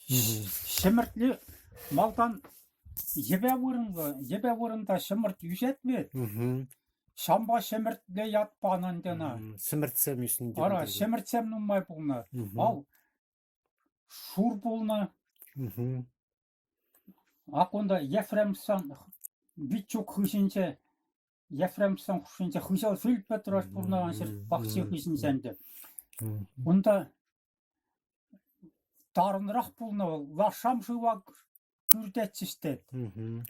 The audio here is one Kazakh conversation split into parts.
Şemirtli maldan ебе вырында шемірт үйжет бет. Шамба шеміртле ятпанан дена. Сіміртсем үстінде. Ара, шеміртсем нұмай бұлны. Ал шур бұлны. Ақонда Ефремсан битчук хышынче, Ефремсан хышынче хышал филп петраш бұлнаған сер бақсы хышынченде. Онда тарынырақ бұлны, лашам жуак күрдетсістет.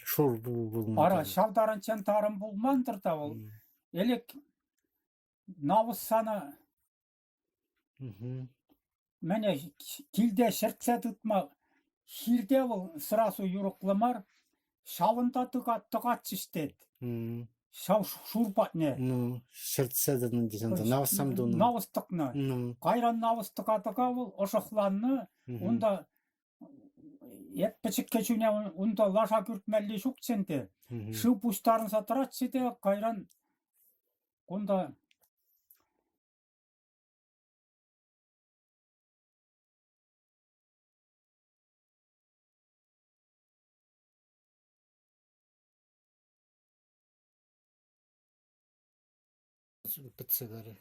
Шур бұлны. Ара, шавдаранчен тарын бұлмандыр да ол. Елек навыз саны мәне килде шертсе тұтма хирде ол сырасу юрықлымар шавында тұғатсістет. Шау шурпатне. Шертседен десенде, навызсамдуны. Навыстықны. Қайран навыстықатыға ол ошықланны, онда ет пічік кечуне онда лаша күртмәлі шүксенде. Шу пұстарын сатыратсыде, қайран онда Бітсігері.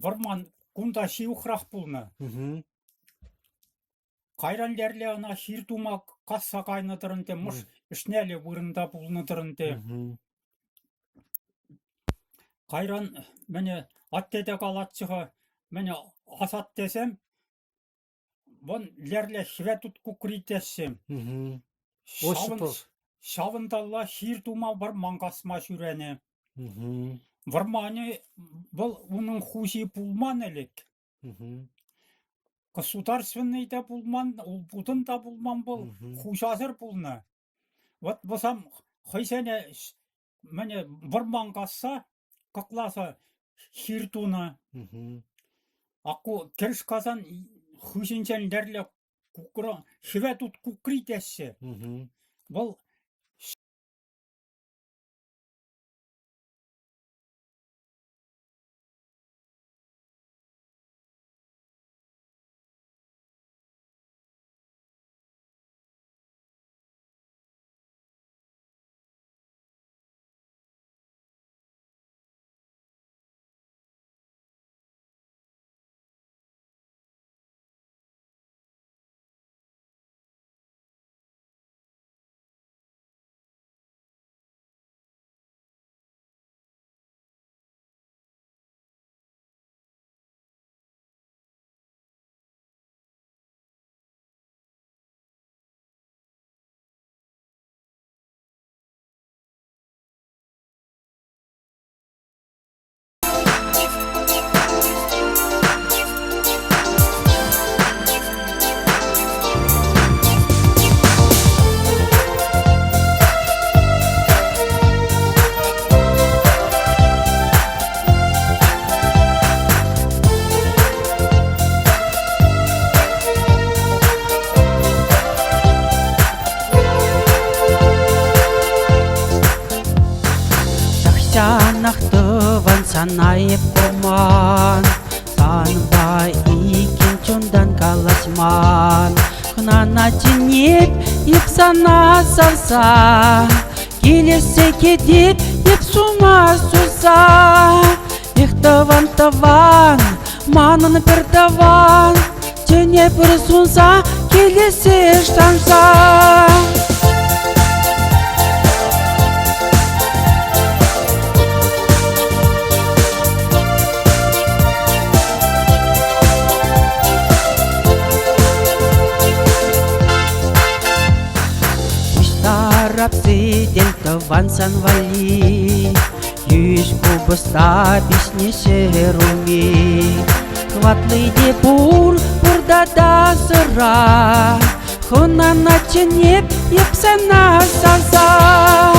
Варман кунда шиухрақ бұлны. Қайран лерле ана хиртума қасса қайнатырынде, мұш үшнәлі вырында бұлнытырынде. Қайран мәне аттеде қалатшыға, мәне асат десем, бұн лерле шветут күкіритесем. Шавындалла хиртума бар маңғасма жүрәне. Вармане бұл оның хуши пулман әлік. Государственный да пулман, бұтын да пулман бұл, хушазыр пулна. Вот бұсам хайсәне мәне варман қасса, қақласа хиртуна. Ақу керш қазан хушинчен дәрлі күкірі, шветут күкіритесі. Бұл Нақтыван санайып қоман, санбай икен чондан каласман. Хнана тенеп, еп сана салса, келесе кедеп, еп сума суса. Тыван, манын бір таван, тенеп бір сунса, келесе штанса. Сидел тыван санвали, юж кубыста биснесе руми. Хватлы де бурда да сыра, хунана ченеп, епсана саза.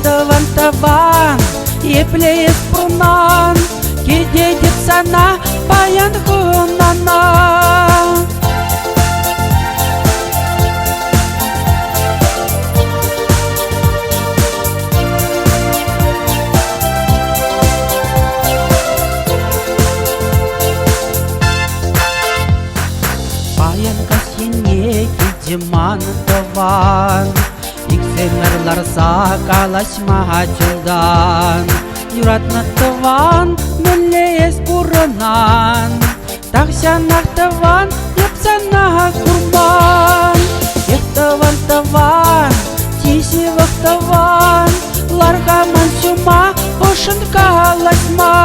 Тыван, епле еспунан, кеде депсана, паян хунана. тыван, иксенерлар сакалашма жолдан. Юратны тыван, мөллес бурынан, тахшанақ тыван, епсана курбан. Ехтыван тыван, тишивық тыван, ларға манчума, ошын калашма.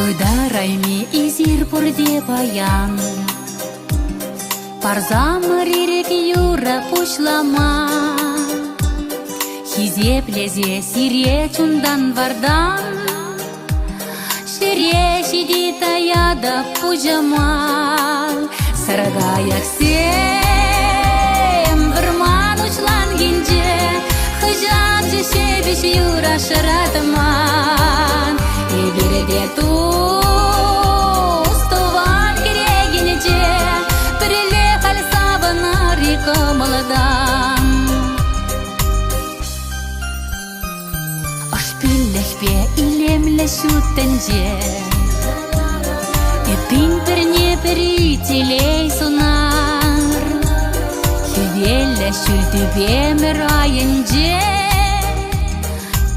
Ыдарайми изир пурде паян, парзамыр ирек юра пучлама. Хизе плезе сире чундан вардан, шире шиди таяда пужамал. Саргаяк сем вырман учлан гинже, хыжан же шебеш юра шаратман. Эбереде тустуван керегинеже, прилехал сабана река молодан. Ашпиллехпе илемле шуттенже, эпин перне перителей сунар. Хивелле шультюбе мерайенже,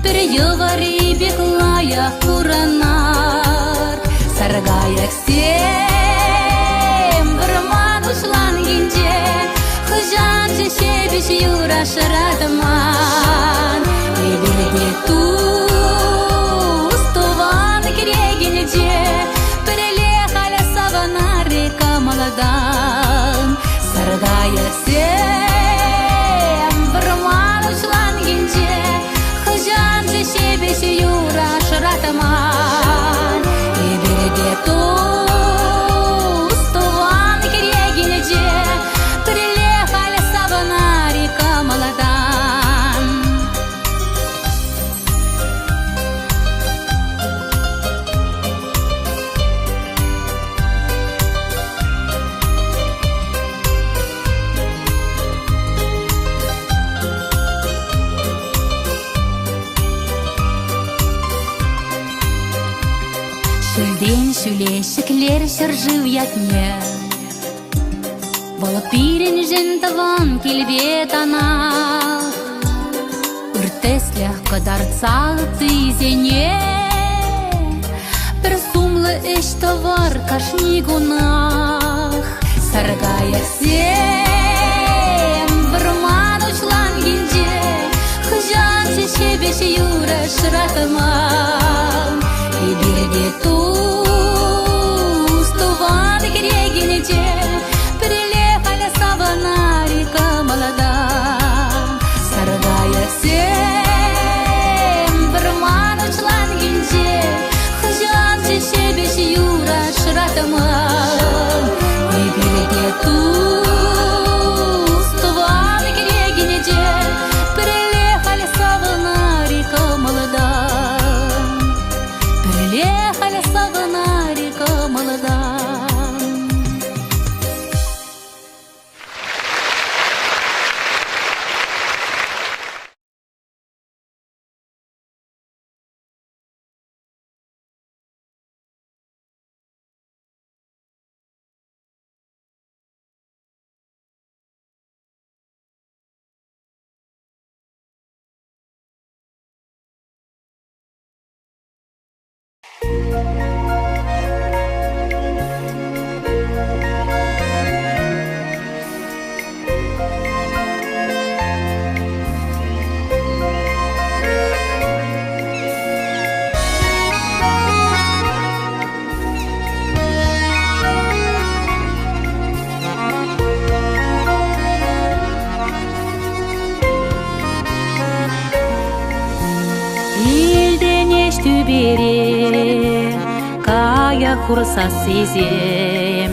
переговори беглая куранар. Саргаяк сем вырман ушлан гинже, хыжан же шебеш юра шаратман. Эбереде тустуван керегинеже, перелехал савана река молодан. Саргаяк сем вырман ушлан гинже, хыжан же шебеш юра шаратман. Эбереде тустуван керегинеже, перелехал савана река молодан. Шүлден шүлешіклер шыржыв ятне, болып пирен жентаван келбет анақ. Үртеслях кадарцал тызене, бір сумлы эш товар кашни гунах. Саргаяк сем вырман учлан гинже, хыжан же шебеш юра шыратман. Эбереде тустуван керегинеже, перелехал савана река молодан. Саргаяк сем вырман учлан гинже, хыжан же шебеш юра шыратман. Эбереде тустуван керегинеже, перелехал савана река молодан. Перелехал савана Бере кая хурса сезем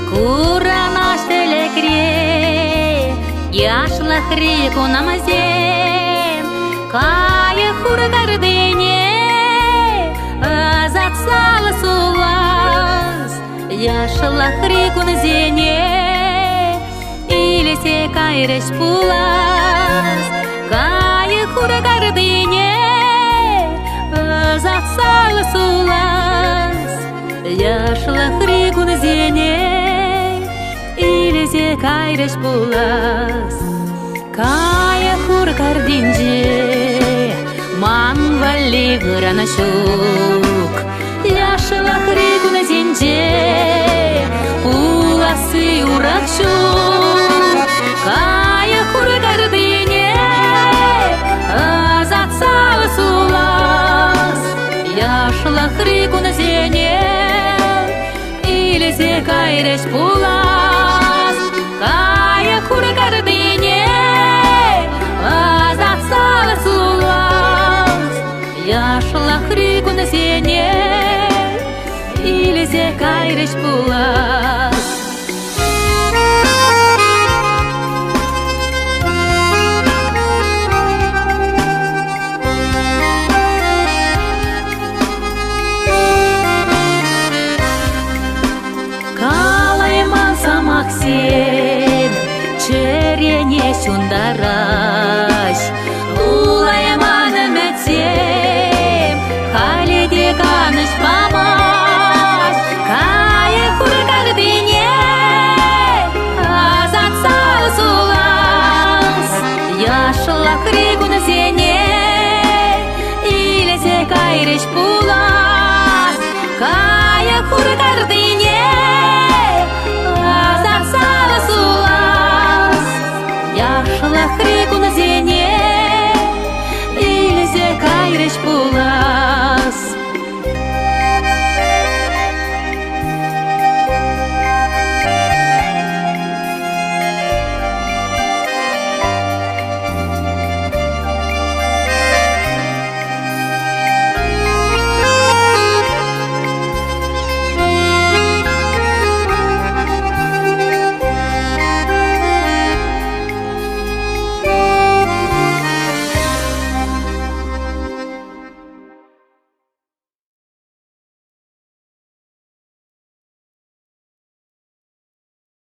куранаш телекре яшлахри кунамазем кая хургардыне азат саласулас яшлахри кунзене илесе кайреш пулас кая хургардыне Заtsala sulas, яшлахри кунзене, илезе кайреш пулас. Кая хур кардинже, мангвали гранашук, яшлахри кунзенже, пуласы уракшук. Кая хур кардине, заtsala sulas. Яшлахри кунзене, илезе кайреш пулас. Кая хургардыне, азат саласулас. Яшлахри кунзене, илезе кайреш пулас. Максим, черене сундараш, улайманы мәтсем, халиде каныш памаш, кая хургардыне, азат саласулас, яшлахри кунзене, илесе кайреш пулас, кая хургардыне, яшлахри кунзене, илезе кайреш пулас.